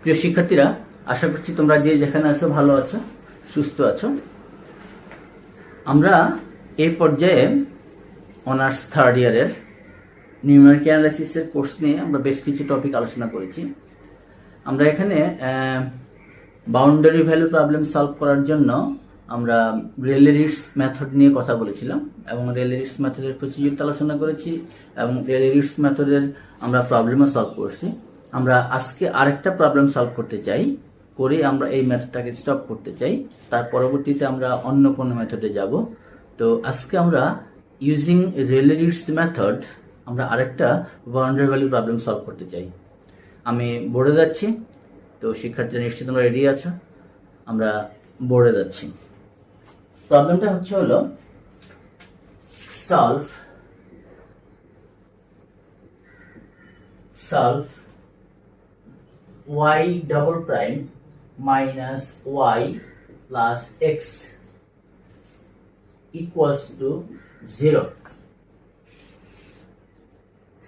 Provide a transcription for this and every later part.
প্রিয় শিক্ষার্থীরা, আশা করছি তোমরা যে যেখানে আছো ভালো আছো, সুস্থ আছো। আমরা এই পর্যায়ে অনার্স থার্ড ইয়ারের নিউমেরিক্যাল অ্যানালাইসিসের কোর্স নিয়ে আমরা বেশ কিছু টপিক আলোচনা করেছি। আমরা এখানে বাউন্ডারি ভ্যালু প্রবলেম সলভ করার জন্য আমরা রেলে-রিটস মেথড নিয়ে কথা বলেছিলাম এবং রেলে-রিটস মেথডের প্রসিডিউরটা আলোচনা করেছি এবং রেলে-রিটস মেথডের আমরা প্রবলেমও সলভ করছি। আমরা আজকে আরেকটা প্রবলেম সলভ করতে চাই, করে আমরা এই মেথডটাকে স্টপ করতে চাই। তার পরবর্তীতে আমরা অন্য কোনো মেথডে যাব। তো আজকে আমরা ইউজিং রেলে-রিটস মেথড আমরা আরেকটা বাউন্ডারি ভ্যালু প্রবলেম সলভ করতে চাই। আমি বোর্ডে যাচ্ছি, তো শিক্ষার্থীরা নিশ্চয়ই তোমরা রেডি আছো। আমরা বোর্ডে যাচ্ছি। প্রবলেমটা হলো solve y double prime minus y plus x equals to 0.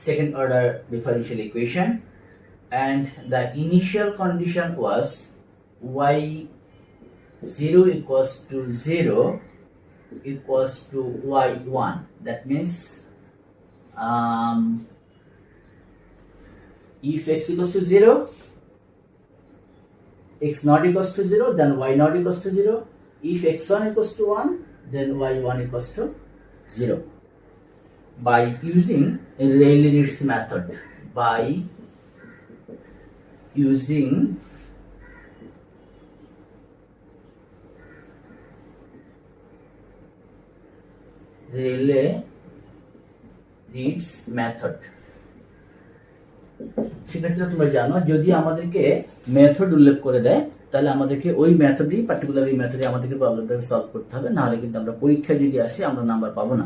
Second order differential equation, and the initial condition was y 0 equals to 0 equals to y1. That means if x equals to 0, x not equals to 0, then y not equals to 0. If x1 equals to 1, then y1 equals to 0. By using Rayleigh-Ritz method, Rayleigh-Ritz method. শিক্ষার্থীরা তোমরা জানো, যদি আমাদেরকে method উল্লেখ করে দেয় তাহলে আমাদেরকে ওই মেথডই, পার্টিকুলার এই মেথডে আমাদেরকে প্রবলেমটাকে সলভ করতে হবে, না হলে কিন্তু আমরা পরীক্ষায় যদি আসি আমরা নাম্বার পাবো না।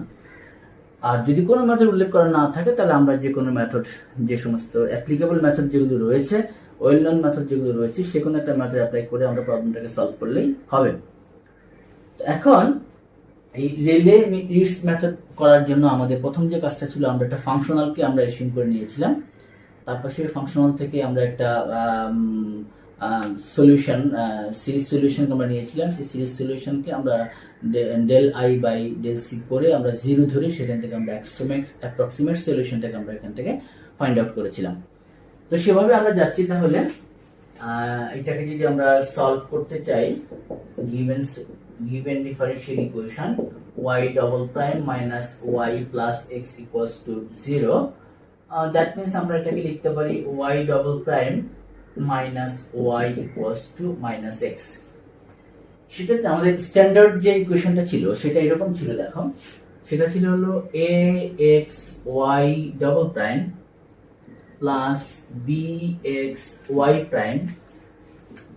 আর যদি কোনো মেথড উল্লেখ করা না থাকে তাহলে আমরা যে কোনো মেথড, যে সমস্ত অ্যাপ্লিকেবল মেথড যেগুলো রয়েছে, ওয়েল নন মেথড যেগুলো রয়েছে, সে কোনো একটা মেথড অ্যাপ্লাই করে আমরা প্রবলেমটাকে সলভ করলেই হবে। তো এখন এই রেলে-রিটস মেথড করার জন্য আমাদের প্রথম যে কাজটা ছিল, আমরা একটা ফাংশনালকে আমরা অ্যাসিউম করে নিয়েছিলাম। তারপর সেই ফাংশনাল থেকে আমরা একটা সলিউশন, সিরিজ সলিউশনকে আমরা নিয়েছিলাম। সেই সিরিজ সলিউশনকে আমরা del I by del C করে আমরা 0 ধরে সেখান থেকে আমরা অ্যাপ্রক্সিমেট সলিউশনটাকে আমরা এখান থেকে ফাইন্ড আউট করেছিলাম। তো সেভাবে আমরা যাচ্ছি। তাহলে এটাকে যদি আমরা সলভ করতে চাই, given differential equation y double prime minus y plus x equals to 0, that means আমরা এটাকে লিখতে পারি y double prime minus y equals to minus x. সেক্ষেত্রে আমাদের স্ট্যান্ডার্ড যে ইকুয়েশনটা ছিল সেটা এরকম ছিল, দেখো। সেটা ছিল হলো ax y double prime plus bx y prime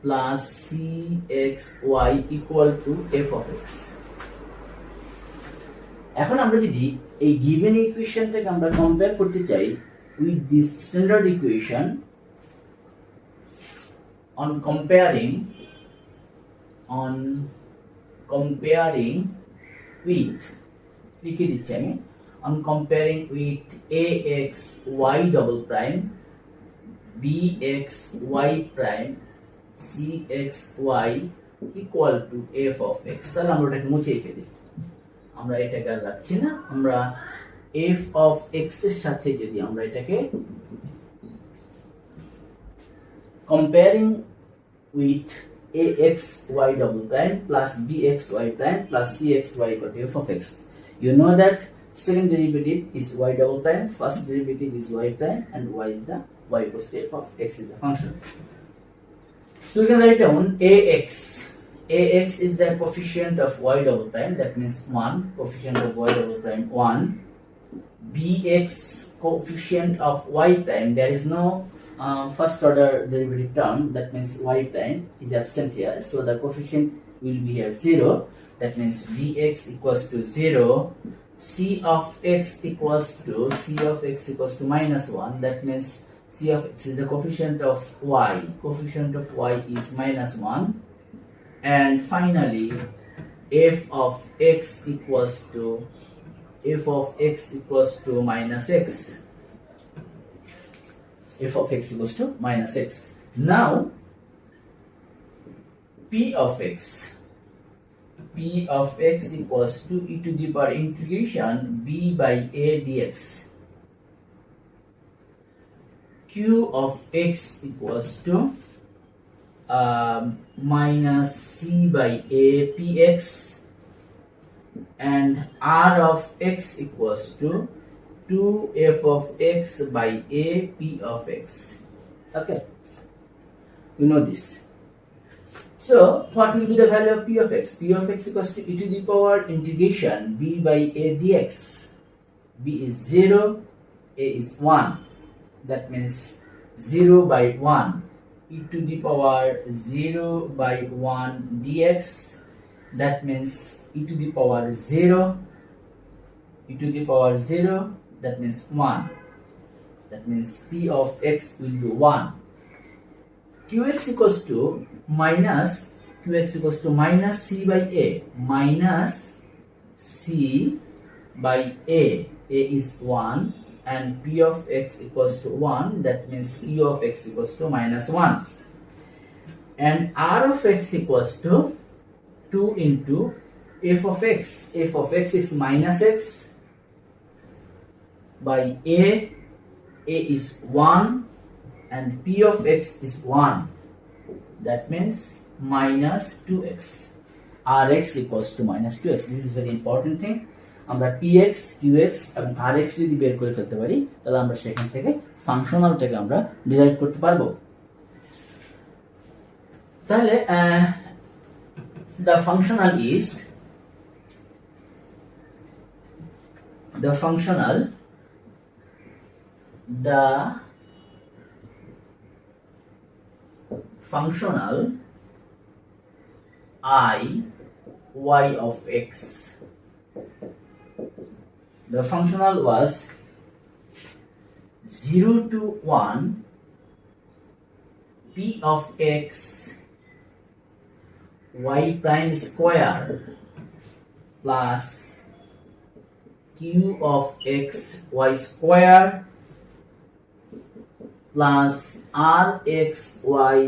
plus cx y equal to f of x. এখন আমরা যদি এই গিভেন ইকুয়েশনটাকে আমরা কম্পেয়ার করতে চাই with this standard equation, on comparing with, লিখে দিচ্ছি আমি, on comparing with ax y double prime bx y prime cx y equal to f of x. তাহলে আমরা এটাকে মুছে ফেলি, আমরা এটাকে আর রাখছি না। আমরা f of x এর সাথে যদি আমরা এটাকে comparing with ax y double prime plus bx y prime plus cx y equal to f of x, you know that second derivative is y double prime, first derivative is y prime, and y equals to f of x is the function. So we can write down ax is the coefficient of y double prime, that means 1, coefficient of y double prime 1. bx coefficient of y prime, there is no first order derivative term, that means y prime is absent here, so the coefficient will be here 0, that means bx equals to 0. c of x equals to minus 1, that means c of x is the coefficient of y is minus 1. And finally f of x equals to minus x. f of x equals to minus x. Now P of x equals to e to the power integration b by a dx. Q of x equals to minus c by a px, and r of x equals to 2f of x by a p of x. Okay, you know this. So what will be the value of p of x? P of x equals to e to the power integration b by a dx. B is 0, a is 1. That means 0 by 1. E to the power 0 by 1 dx. That means e to the power 0. E to the power 0. That means 1. That means p of x will be 1. Qx equals to minus c by a, minus c by a. A is 1 and p of x equals to 1. That means q of x equals to minus 1. And r of x equals to 2 into f of x. F of x is minus x by a is 1 and p of x is 1. That means minus 2x. Rx equals to minus 2x. This is very important thing. আমরা px, qx এবং rx যদি বের করে ফেলতে পারি তাহলে আমরা সেখান থেকে ফাংশনালটাকে আমরা ডিরাইভ করতে পারবো। তাহলে the functional I y of x. The functional was 0 to 1 p of x y prime square plus q of x y square plus rx y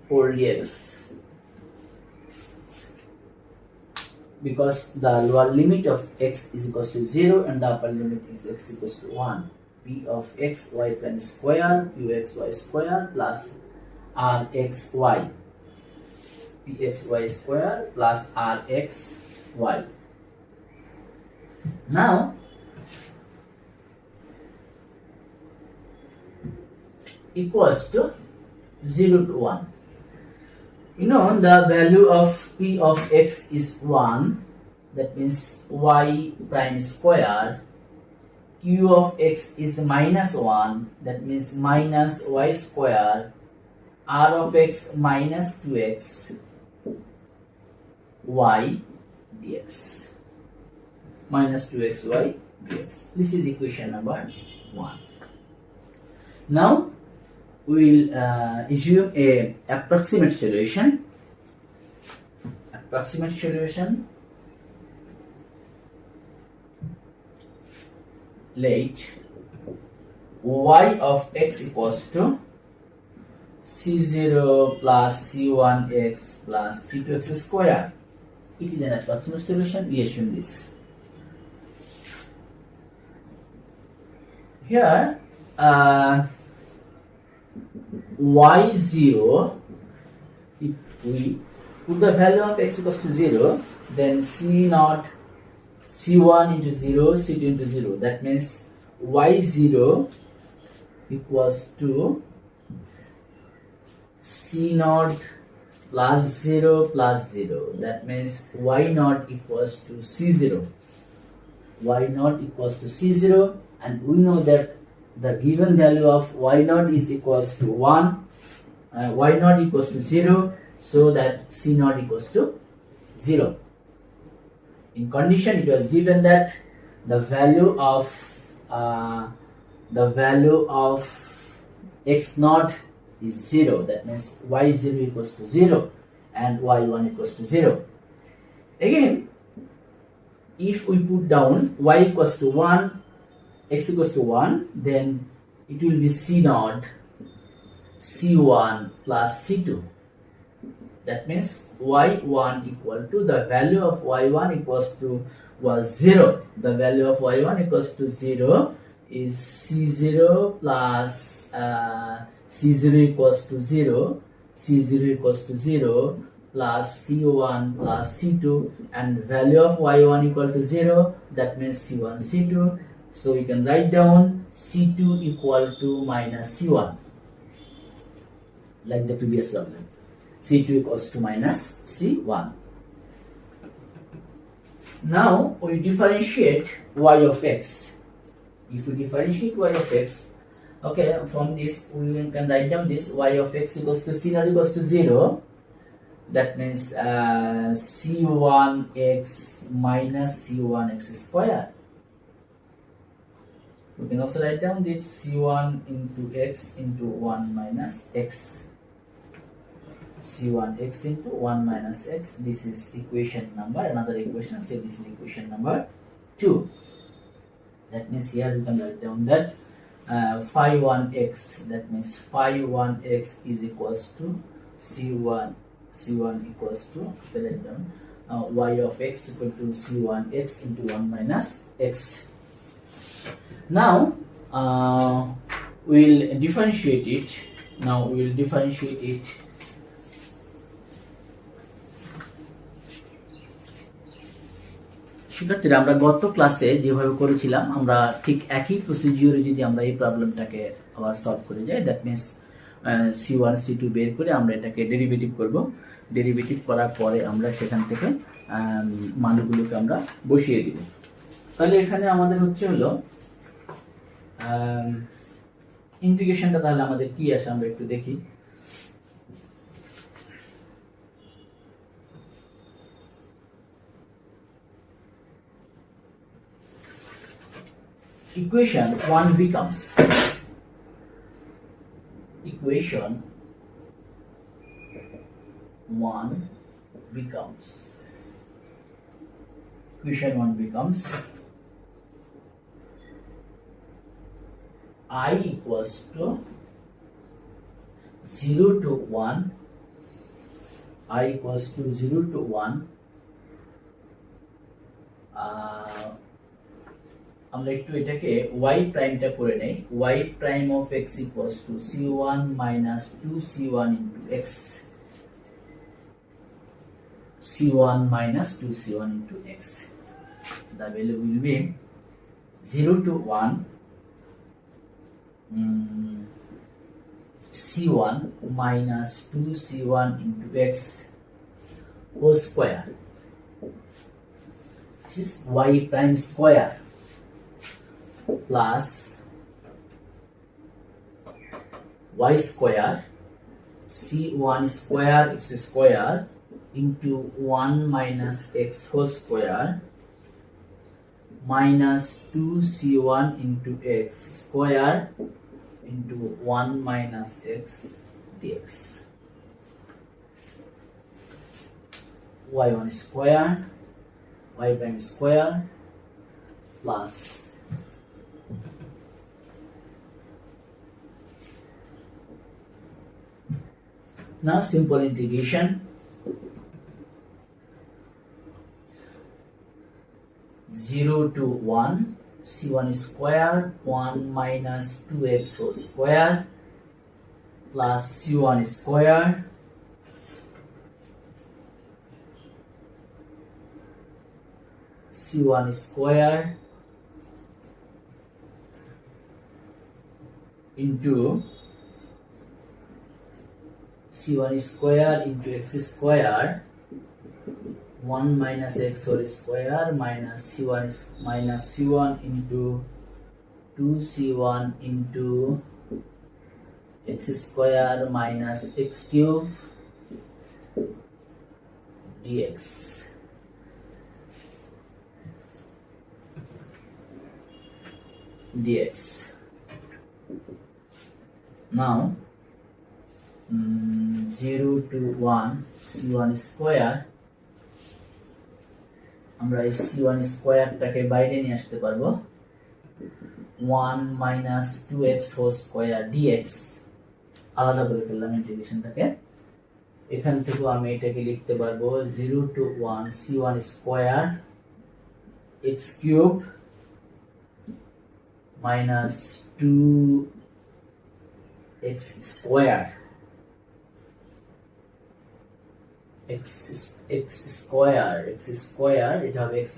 whole dx. Because the lower limit of x is equals to 0 and the upper limit is x equals to 1. P of x y prime square qx y square plus rx y. Px y square plus rx y. Now equals to 0 to 1. You know the value of p of x is 1. That means y prime square. Q of x is minus 1. That means minus y square. R of x minus 2x y dx. Minus 2x y dx. This is equation number 1. Now we will assume a approximate solution. Let y of x equals to c0 plus c1x plus c2x square. It is an approximate solution. We assume this. Here y0, if we put the value of x equals to 0, then c0 c1 into 0 c2 into 0. That means y0 equals to c0 plus 0 plus 0. That means y0 equals to c0. Y0 equals to c0, and we know that the given value of y0 is equals to 1, y0 equals to 0, so that c0 equals to 0. In condition, it was given that the value of x0 is 0. That means y0 equals to 0 and y1 equals to 0. Again, if we put down y equals to 1, x equals to 1, then it will be c0 c1 plus c2. That means y1 equal to the value of y1 equals to was 0. The value of y1 equals to 0 is c0 plus c0 equals to 0, c0 equals to 0 plus c1 plus c2, and value of y1 equal to 0, that means c1 c2. So we can write down c2 equal to minus c1 like the previous problem. c2 equals to minus c1. Now we differentiate y of x. If we differentiate y of x, okay, from this we can write down this y of x equals to c0 equals to 0. That means c1x minus c1x square. We can also write down this c1 into x into 1 minus x. c1x into 1 minus x. This is equation number, another equation, say this is equation number 2. That means here we can write down that phi 1x, that means phi 1x is equals to c1 equals to, write down y of x equal to c1x into 1 minus x. Now we'll differentiate it. শিক্ষার্থীরা, আমরা গত ক্লাসে যেভাবে করেছিলাম আমরা ঠিক একই প্রসিডিউরে যদি আমরা এই প্রবলেমটাকে আবার সলভ করে যাই, দ্যাট মিন্স c1 c2 বের করে আমরা এটাকে ডেরিভেটিভ করব। ডেরিভেটিভ করার পরে আমরা সেখান থেকে মানগুলোকে আমরা বসিয়ে দিব। তাহলে এখানে আমাদের হলো ইন্টিগ্রেশনটা, তাহলে আমাদের কি আসে আমরা একটু দেখি। Equation 1 becomes equation 1 becomes I equals to 0 to 1, I equals to 0 to 1, আমরা একটু এটাকে y প্রাইমটা করে নেই। y prime of x equals to c1 minus 2c1 into x, c1 minus 2c1 into x. The value will be 0 to 1 c1 minus 2c1 into x whole square. This is y prime square plus y square c1 square x square into 1 minus x whole square minus 2c1 into x square into 1 minus x dx. y1 square y prime square plus now simple integration zero to 1 c1 square 1 minus 2x whole square plus c1 square c1 square into c1 square into x square 1 minus x whole square minus c1 into 2c1 into x square minus x cube dx. Now 0 to 1 c1 square, আমরা এই c1 স্কয়ারটাকে বাইরে নিয়ে আসতে পারবো 1 minus 2x whole square dx আলাদা করে ফেললাম ইন্টিগ্রেশনটাকে। এখান থেকে আমি এটাকে লিখতে পারবো 0 to 1 c1 square x cube minus 2x square x square এটা হবে x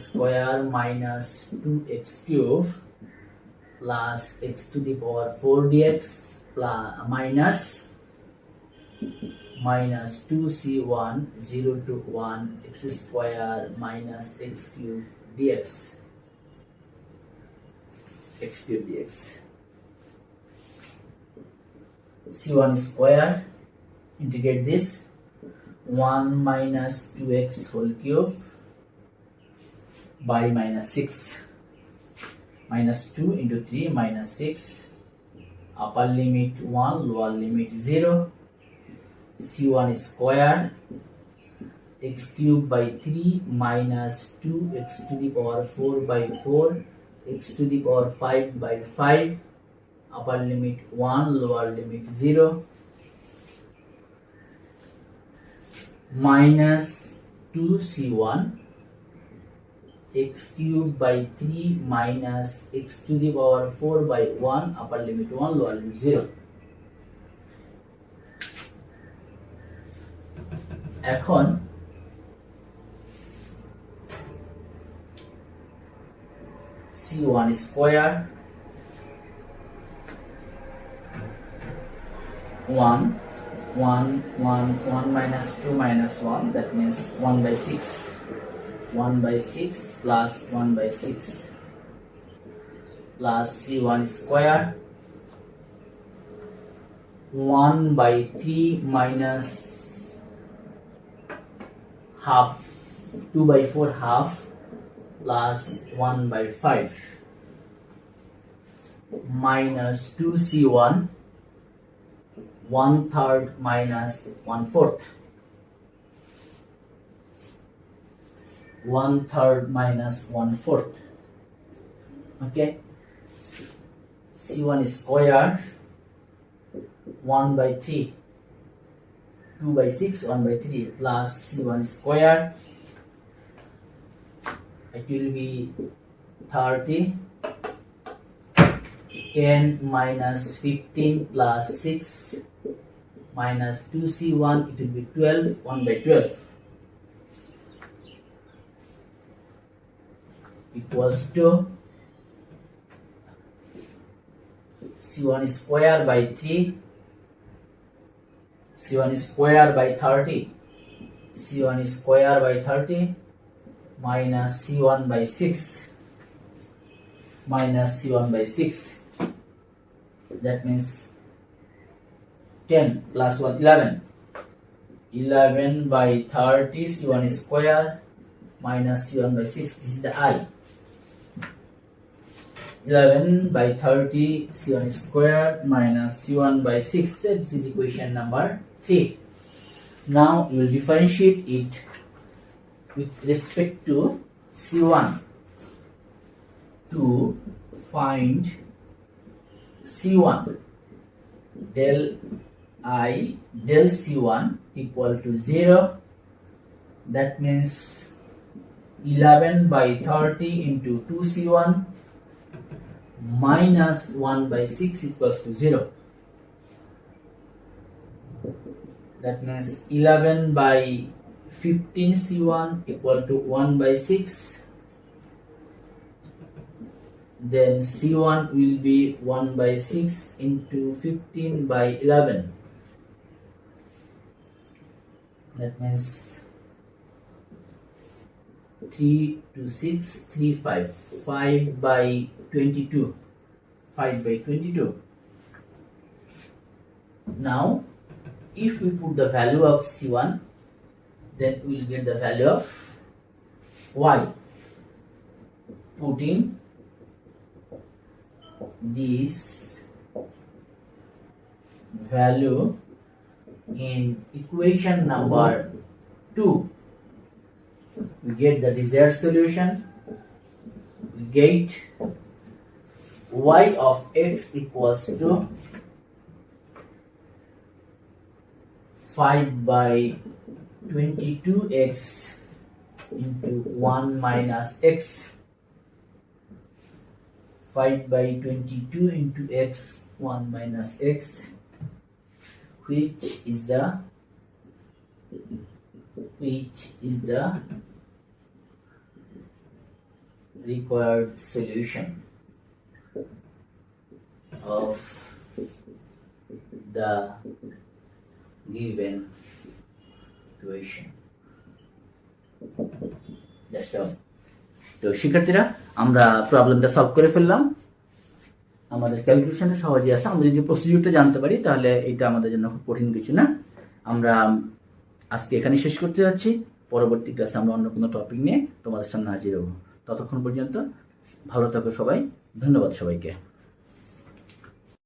square minus 2x cube plus x to the power 4 dx plus minus 2c1 0 to 1 x square minus x cube dx c1 square, integrate this, 1 minus 2x whole cube by minus 6, minus 2 into 3 minus 6, upper limit 1 lower limit 0, c1 square x cube by 3 minus 2x to the power 4 by 4 x to the power 5 by 5, upper limit 1 lower limit 0, minus 2c1 x cube by 3 minus x to the power 4 by 1, upper limit 1 lower limit 0. এখন c1 square 1 minus 2 minus 1, that means 1 by 6 plus 1 by 6 plus c1 square 1 by 3 minus half 2 by 4 half plus 1 by 5 minus 2c1 1/3 minus 1/4, 1/3 minus 1/4. Okay, c1 square 1 by 3 2 by 6 1 by 3 plus c1 square, it will be 30, 10 minus 15 plus 6 minus 2c1, it will be 12, 1 by 12 equals to c1 square by 3, c1 square by 30, c1 square by 30 minus c1 by 6 minus c1 by 6, that means 10 plus 1 11 by 30 c1 square minus c1 by 6, this is the I. 11 by 30 c1 square minus c1 by 6, this is equation number 3. Now you will differentiate it with respect to c1 to find c1 del I del c1 equal to 0, that means 11 by 30 into 2c1 minus 1 by 6 equals to 0, that means 11 by 15 c1 equal to 1 by 6, then c1 will be 1 by 6 into 15 by 11, that means 3 to 6 3 5 by 22, 5 by 22. Now if we put the value of c1, then we will get the value of y. Putting this value in equation number 2, we get the desired solution. We get y of x equals to 5/22x into 1 minus x. 5/22 into x 1 minus x, which is the required solution of the given equation. That's all. তো শিক্ষার্থীরা আমরা প্রবলেমটা solve করে ফেললাম। আমাদের ক্যালকুলেশনটা সহজে আছে। আমরা যদি প্রসিডিউরটা জানতে পারি তাহলে এটা আমাদের জন্য খুব কঠিন কিছু না। আমরা আজকে এখানে শেষ করতে যাচ্ছি। পরবর্তী ক্লাসে আমরা অন্য কোনো টপিক নিয়ে তোমাদের সামনে হাজির হব। ততক্ষণ পর্যন্ত ভালো থাকো সবাই। ধন্যবাদ সবাইকে।